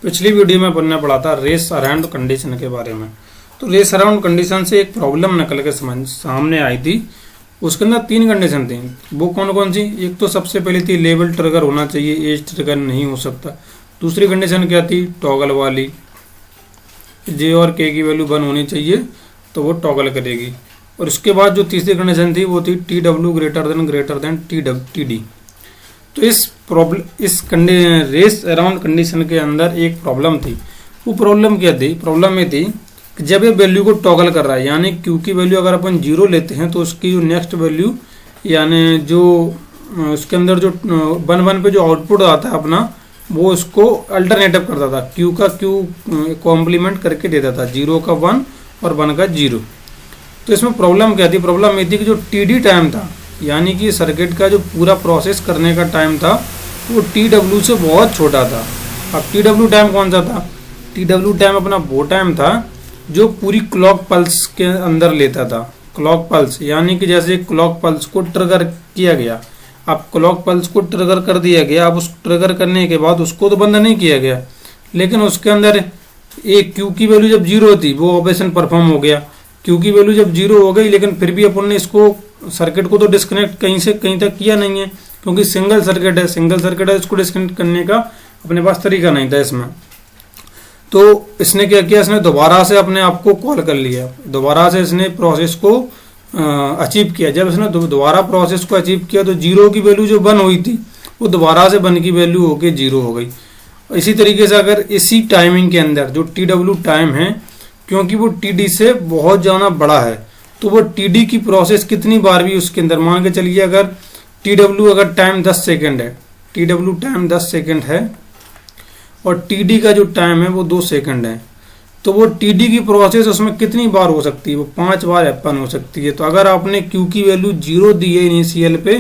पिछली वीडियो में अपन ने पढ़ा था रेस अराउंड कंडीशन के बारे में। तो रेस अराउंड कंडीशन से एक प्रॉब्लम निकल के सामने आई थी। उसके अंदर 3 कंडीशन थी। वो कौन कौन सी? एक तो सबसे पहले थी लेवल ट्रिगर होना चाहिए, एज ट्रिगर नहीं हो सकता। दूसरी कंडीशन क्या थी? टॉगल वाली, जे और के की वैल्यू 1 होनी चाहिए तो वो टॉगल करेगी। और उसके बाद जो तीसरी कंडीशन थी वो थी T W greater than T D. तो इस रेस अराउंड कंडीशन के अंदर एक प्रॉब्लम थी। वो प्रॉब्लम क्या थी? प्रॉब्लम ये थी कि जब ये वैल्यू को टॉगल कर रहा है, यानी क्यू की वैल्यू अगर अपन 0 लेते हैं तो उसकी जो नेक्स्ट वैल्यू, यानी जो उसके अंदर जो 1 पे जो आउटपुट आता है अपना, वो उसको अल्टरनेटिव करता था। क्यू का क्यू कॉम्प्लीमेंट करके देता था, 0 का 1 और 1 का 0। तो इसमें प्रॉब्लम क्या थी? प्रॉब्लम ये थी कि जो टी टाइम था, यानी कि सर्किट का जो पूरा प्रोसेस करने का टाइम था, वो टी डब्ल्यू से बहुत छोटा था। अब टी डब्ल्यू टाइम कौन सा था? टी डब्ल्यू टाइम अपना वो टाइम था जो पूरी क्लॉक पल्स के अंदर लेता था। क्लॉक पल्स यानी कि जैसे क्लॉक पल्स को ट्रिगर किया गया, अब क्लॉक पल्स को ट्रिगर कर दिया गया। अब उस ट्रिगर करने के बाद उसको तो बंद नहीं किया गया, लेकिन उसके अंदर एक क्यू की वैल्यू जब 0 थी वो ऑपरेशन परफॉर्म हो गया। क्यू की वैल्यू जब 0 हो गई, लेकिन फिर भी अपन ने इसको सर्किट को तो डिस्कनेक्ट कहीं से कहीं तक किया नहीं है, क्योंकि सिंगल सर्किट है, इसको डिस्कनेक्ट करने का अपने पास तरीका नहीं था इसमें। तो इसने क्या किया? इसने दोबारा से अपने आप को कॉल कर लिया, दोबारा से इसने प्रोसेस को अचीव किया। जब इसने दोबारा प्रोसेस को अचीव किया तो 0 की वैल्यू जो 1 हुई थी वो दोबारा से 1 की वैल्यू होके 0 हो गई। इसी तरीके से अगर इसी टाइमिंग के अंदर जो टी डब्ल्यू टाइम है, क्योंकि वो टी डी से बहुत ज़्यादा बड़ा है, तो वो टी डी की प्रोसेस कितनी बार भी उसके अंदर, मान के चलिए अगर टी डब्ल्यू अगर टाइम 10 सेकेंड है, टी डब्ल्यू टाइम 10 सेकेंड है और टी डी का जो टाइम है वो 2 सेकेंड है, तो वो टी डी की प्रोसेस उसमें कितनी बार हो सकती है? वो 5 बार हैपन हो सकती है। तो अगर आपने क्यू की वैल्यू 0 दी है इनिशियल पे,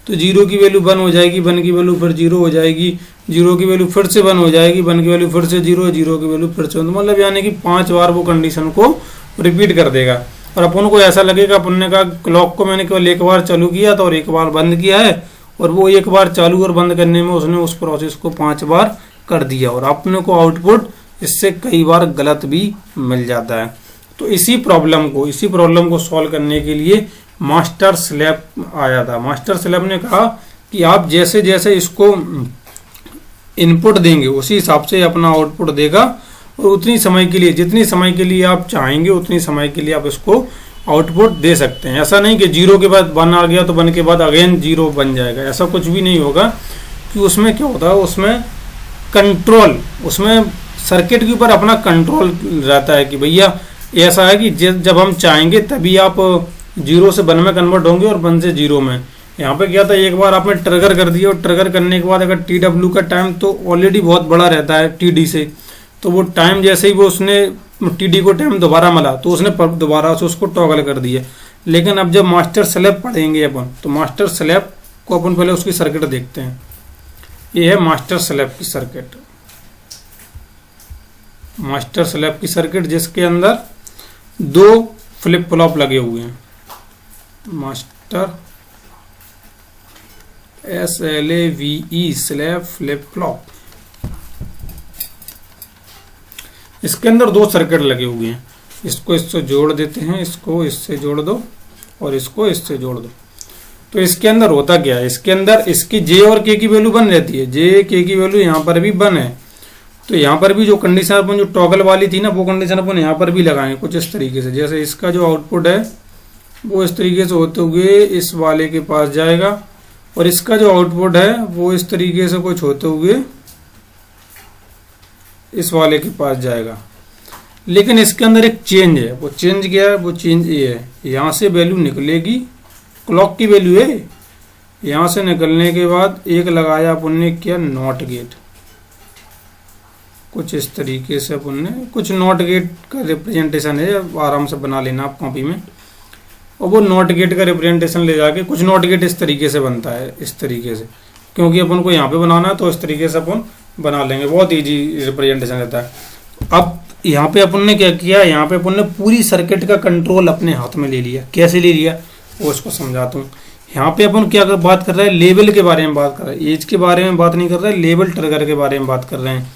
तो 0 की वैल्यू 1 हो जाएगी, 1 की वैल्यू फिर 0 हो जाएगी, 0 की वैल्यू फिर से 1 हो जाएगी, 1 की वैल्यू फिर से 0, 0 की वैल्यू फिर से, मतलब यानी कि 5 बार वो कंडीशन को रिपीट कर देगा। और अपन को ऐसा लगेगा अपन ने कहा क्लॉक को मैंने केवल एक बार चालू किया था और एक बार बंद किया है, और वो एक बार चालू और बंद करने में उसने उस प्रोसेस को 5 बार कर दिया, और अपने को आउटपुट इससे कई बार गलत भी मिल जाता है। तो इसी प्रॉब्लम को सॉल्व करने के लिए मास्टर स्लैब आया था। मास्टर स्लैब ने कहा कि आप जैसे जैसे इसको इनपुट देंगे उसी हिसाब से अपना आउटपुट देगा, और उतनी समय के लिए, जितनी समय के लिए आप चाहेंगे उतनी समय के लिए आप इसको आउटपुट दे सकते हैं। ऐसा नहीं कि 0 के बाद 1 आ गया तो 1 के बाद अगेन 0 बन जाएगा, ऐसा कुछ भी नहीं होगा। कि उसमें क्या होता है, उसमें कंट्रोल, उसमें सर्किट के ऊपर अपना कंट्रोल रहता है कि भैया ऐसा है कि जब हम चाहेंगे तभी आप 0 से 1 में कन्वर्ट होंगे और 1 से 0 में। यहाँ पे क्या था, एक बार आपने ट्रिगर कर दिया, और ट्रिगर करने के बाद अगर टी डब्ल्यू का टाइम तो ऑलरेडी बहुत बड़ा रहता है टी डी से, तो वो टाइम जैसे ही वो उसने टी डी को टाइम दोबारा मिला तो उसने दोबारा से उसको टॉगल कर दिया। लेकिन अब जब मास्टर स्लैब पढ़ेंगे अपन, तो मास्टर स्लैब को अपन पहले उसकी सर्किट देखते हैं। ये है मास्टर स्लैब की सर्किट, मास्टर स्लैब की सर्किट जिसके अंदर 2 फ्लिप फ्लॉप लगे हुए हैं। Master SLAVE slab flip flop, इसके अंदर 2 सर्किट लगे हुए हैं। इसको इससे जोड़ देते हैं, इसको इससे जोड़ दो और इसको इससे जोड़ दो। तो इसके अंदर होता क्या है, इसके अंदर इसकी जे और के की वैल्यू 1 रहती है, जे के की वैल्यू यहाँ पर भी 1 है। तो यहाँ पर भी जो कंडीशन अपन जो टॉगल वाली थी ना, वो कंडीशन अपन यहाँ पर भी लगाएंगे कुछ इस तरीके से। जैसे इसका जो आउटपुट है वो इस तरीके से होते हुए इस वाले के पास जाएगा, और इसका जो आउटपुट है वो इस तरीके से कुछ होते हुए इस वाले के पास जाएगा। लेकिन इसके अंदर एक चेंज है, वो चेंज क्या है? वो चेंज ये है, यहाँ से वैल्यू निकलेगी, क्लॉक की वैल्यू है, यहाँ से निकलने के बाद एक लगाया अपन ने क्या, नॉट गेट। कुछ इस तरीके से अपन ने कुछ नॉट गेट का रिप्रेजेंटेशन है, आराम से बना लेना आप कॉपी में। और वो नॉट गेट का रिप्रेजेंटेशन ले जाके कुछ नॉट गेट इस तरीके से बनता है, इस तरीके से, क्योंकि अपन को यहाँ पे बनाना है तो इस तरीके से अपन बना लेंगे, बहुत इजी रिप्रेजेंटेशन रहता है। अब यहाँ पे अपन ने क्या किया, यहाँ पे अपन ने पूरी सर्किट का कंट्रोल अपने हाथ में ले लिया। कैसे ले लिया वो इसको समझाता हूँ। यहाँ पे अपन क्या बात कर रहे हैं, लेवल के बारे में बात कर रहे हैं, एज के बारे में बात नहीं कर रहे हैं, लेवल ट्रिगर के बारे में बात कर रहे हैं।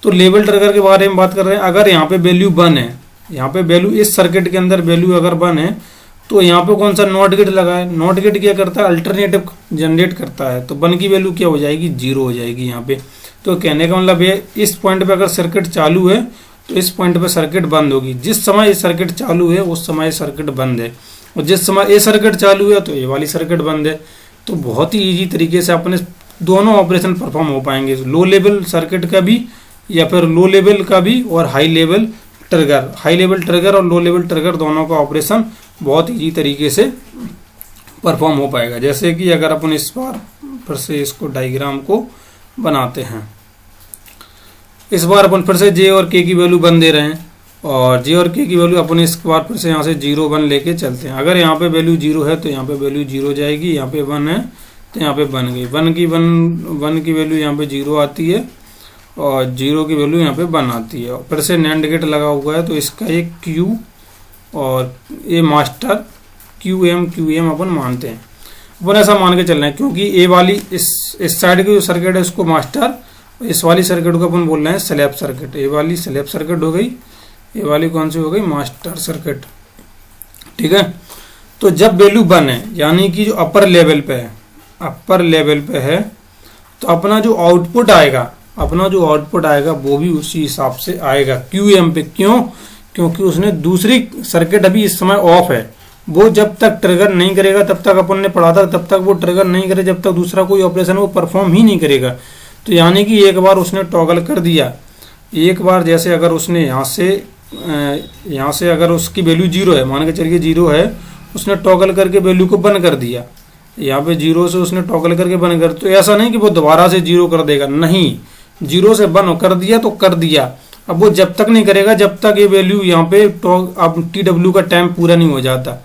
तो लेवल ट्रिगर के बारे में बात कर रहे हैं। अगर यहाँ पे वैल्यू 1 है, यहाँ पे वैल्यू इस सर्किट के अंदर वैल्यू अगर 1 है तो यहाँ पे कौन सा नॉट गेट लगा है, नॉट गेट क्या करता है, अल्टरनेटिव जनरेट करता है। तो 1 की वैल्यू क्या हो जाएगी, 0 हो जाएगी यहाँ पे। तो कहने का मतलब ये इस पॉइंट पे अगर सर्किट चालू है तो इस पॉइंट पे सर्किट बंद होगी। जिस समय ये सर्किट चालू है उस समय सर्किट बंद है, और जिस समय ये सर्किट चालू है तो ये वाली सर्किट बंद है। तो बहुत ही ईजी तरीके से अपने दोनों ऑपरेशन परफॉर्म हो पाएंगे, लो लेवल सर्किट का भी या फिर लो लेवल का भी, और हाई लेवल ट्रिगर और लो लेवल ट्रिगर दोनों का ऑपरेशन बहुत ईजी तरीके से परफॉर्म हो पाएगा। जैसे कि अगर अपन इस बार फिर से इसको डायग्राम को बनाते हैं, इस बार अपन फिर से जे और के की वैल्यू 1 दे रहे हैं, और जे और के की वैल्यू अपन इस बार फिर से यहाँ से 0 1 लेके चलते हैं। अगर यहाँ पे वैल्यू 0 है तो यहाँ पे वैल्यू 0 जाएगी, यहाँ पे 1 है तो यहाँ पे 1 गई, 1 की वैल्यू यहाँ पे 0 आती है और 0 की वैल्यू यहाँ पे 1 आती है। फिर से नैंड गेट लगा हुआ है तो इसका एक क्यू और ये मास्टर क्यू एम अपन मानते हैं, अपन ऐसा मान के चल रहे हैं, क्योंकि ए वाली इस साइड की जो सर्किट है उसको मास्टर, इस वाली सर्किट को अपन बोल रहे हैं स्लैब सर्किट। ए वाली स्लैब सर्किट हो गई, ये वाली कौन सी हो गई, मास्टर सर्किट। ठीक है, तो जब वैल्यू 1 है यानी कि जो अपर लेवल पे है तो अपना जो आउटपुट आएगा वो भी उसी हिसाब से आएगा क्यू एम पे। क्यों, क्योंकि उसने दूसरी सर्किट अभी इस समय ऑफ है, वो जब तक ट्रिगर नहीं करेगा तब तक अपन ने पढ़ा था, तब तक वो ट्रिगर नहीं करे जब तक दूसरा कोई ऑपरेशन वो परफॉर्म ही नहीं करेगा। तो यानी कि एक बार उसने टॉगल कर दिया, एक बार जैसे अगर उसने यहाँ से अगर उसकी वैल्यू 0 है, मान के चलिए 0 है, उसने टॉगल करके वैल्यू को बंद कर दिया, यहाँ पे 0 से उसने टॉगल करके बंद कर, तो ऐसा नहीं कि वो दोबारा से 0 कर देगा, नहीं, 0 से बंद कर दिया तो कर दिया। अब वो जब तक नहीं करेगा जब तक ये वैल्यू यहाँ पे अब TW का टाइम पूरा नहीं हो जाता।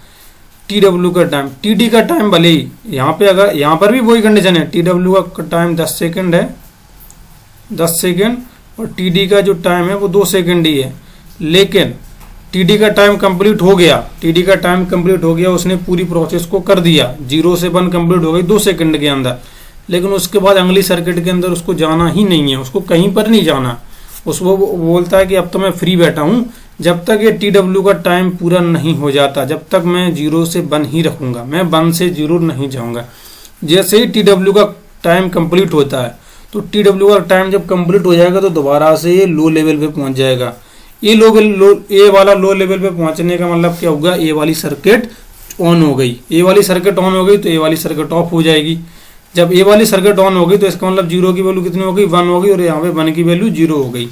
TW का टाइम, TD का टाइम भले ही यहाँ पे, अगर यहाँ पर भी वही कंडीशन है, TW का टाइम 10 सेकंड है, 10 सेकंड, और TD का जो टाइम है वो 2 सेकंड ही है। लेकिन TD का टाइम कंप्लीट हो गया, उसने पूरी प्रोसेस को कर दिया, 0 से 1 कंप्लीट हो गई 2 सेकंड के अंदर। लेकिन उसके बाद अगली सर्किट के अंदर उसको जाना ही नहीं है, उसको कहीं पर नहीं जाना, उसको बोलता है कि अब तो मैं फ्री बैठा हूँ, जब तक ये TW का टाइम पूरा नहीं हो जाता जब तक मैं 0 से 1 ही रखूँगा, मैं 1 से 0 नहीं जाऊँगा। जैसे ही TW का टाइम कंप्लीट होता है तो TW का टाइम जब कंप्लीट हो जाएगा तो दोबारा से ये लो लेवल पे पहुँच जाएगा। ए वाला लो लेवल पे पहुँचने का मतलब क्या होगा, ए वाली सर्किट ऑन हो गई, तो ए वाली सर्किट ऑफ हो जाएगी। जब ए वाली सर्किट ऑन हो गई तो इसका मतलब 0 की वैल्यू कितनी हो गई, 1 हो गई, और यहाँ पे 1 की वैल्यू 0 हो गई।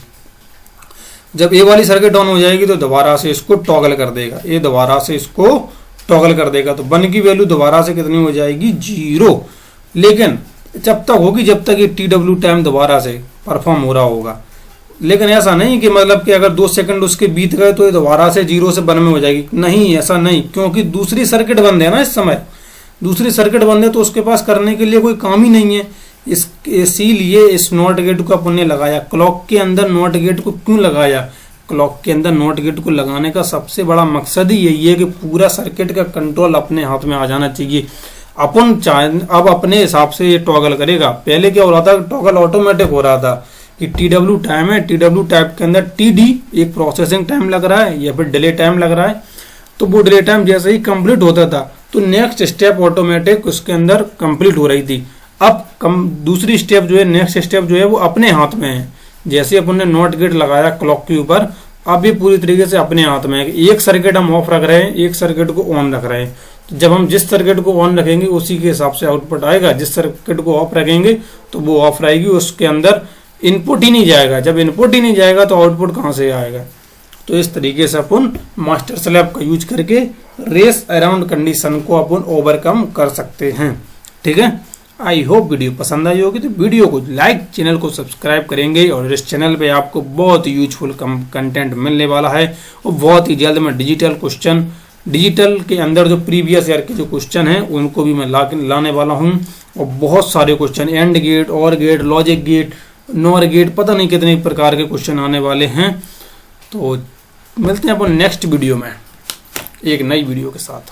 जब ए वाली सर्किट ऑन हो जाएगी तो दोबारा से इसको टॉगल कर देगा, ये दोबारा से इसको टॉगल कर देगा, तो 1 की वैल्यू दोबारा से कितनी हो जाएगी, 0। लेकिन जब तक होगी जब तक ये TW टाइम दोबारा से परफॉर्म हो रहा होगा। लेकिन ऐसा नहीं कि मतलब कि अगर 2 सेकंड उसके बीत गए तो ये दोबारा से 0 से 1 में हो जाएगी, नहीं, ऐसा नहीं, क्योंकि दूसरी सर्किट बंद है ना, इस समय दूसरी सर्किट बंद है तो उसके पास करने के लिए कोई काम ही नहीं है। इसीलिए इस नॉट गेट को अपन ने लगाया। क्लॉक के अंदर नॉट गेट को क्यों लगाया, क्लॉक के अंदर नॉट गेट को लगाने का सबसे बड़ा मकसद ही यही है कि पूरा सर्किट का कंट्रोल अपने हाथ में आ जाना चाहिए। अपन अब अपने हिसाब से ये टॉगल करेगा। पहले क्या हो रहा था, टॉगल ऑटोमेटिक हो रहा था कि TW टाइम है, TW टाइम के अंदर TD एक प्रोसेसिंग टाइम लग रहा है या फिर डिले टाइम लग रहा है, तो वो डिले टाइम जैसे ही कंप्लीट होता था तो नेक्स्ट स्टेप ऑटोमेटिक उसके अंदर कंप्लीट हो रही थी। अब दूसरी स्टेप जो है, नेक्स्ट स्टेप जो है वो अपने हाथ में है। जैसे अपन ने नॉट गेट लगाया क्लॉक के ऊपर, अब ये पूरी तरीके से अपने हाथ में है। एक सर्किट हम ऑफ रख रहे हैं, एक सर्किट को ऑन रख रहे हैं, तो जब हम जिस सर्किट को ऑन रखेंगे उसी के हिसाब से आउटपुट आएगा, जिस सर्किट को ऑफ रखेंगे तो वो ऑफ रहेगी, उसके अंदर इनपुट ही नहीं जाएगा। जब इनपुट ही नहीं जाएगा तो आउटपुट कहाँ से आएगा। तो इस तरीके से अपन मास्टर स्लैब का यूज करके रेस अराउंड कंडीशन को अपन ओवरकम कर सकते हैं। ठीक है, आई होप वीडियो पसंद आई होगी, तो वीडियो को लाइक, चैनल को सब्सक्राइब करेंगे, और इस चैनल पे आपको बहुत यूजफुल कंटेंट मिलने वाला है। और बहुत ही जल्द मैं डिजिटल के अंदर जो प्रीवियस ईयर के जो क्वेश्चन हैं उनको भी मैं लाने वाला हूँ। और बहुत सारे question, and gate, or gate, logic gate, nor gate, पता नहीं कितने प्रकार के क्वेश्चन आने वाले हैं। तो मिलते हैं अपन नेक्स्ट वीडियो में एक नई वीडियो के साथ।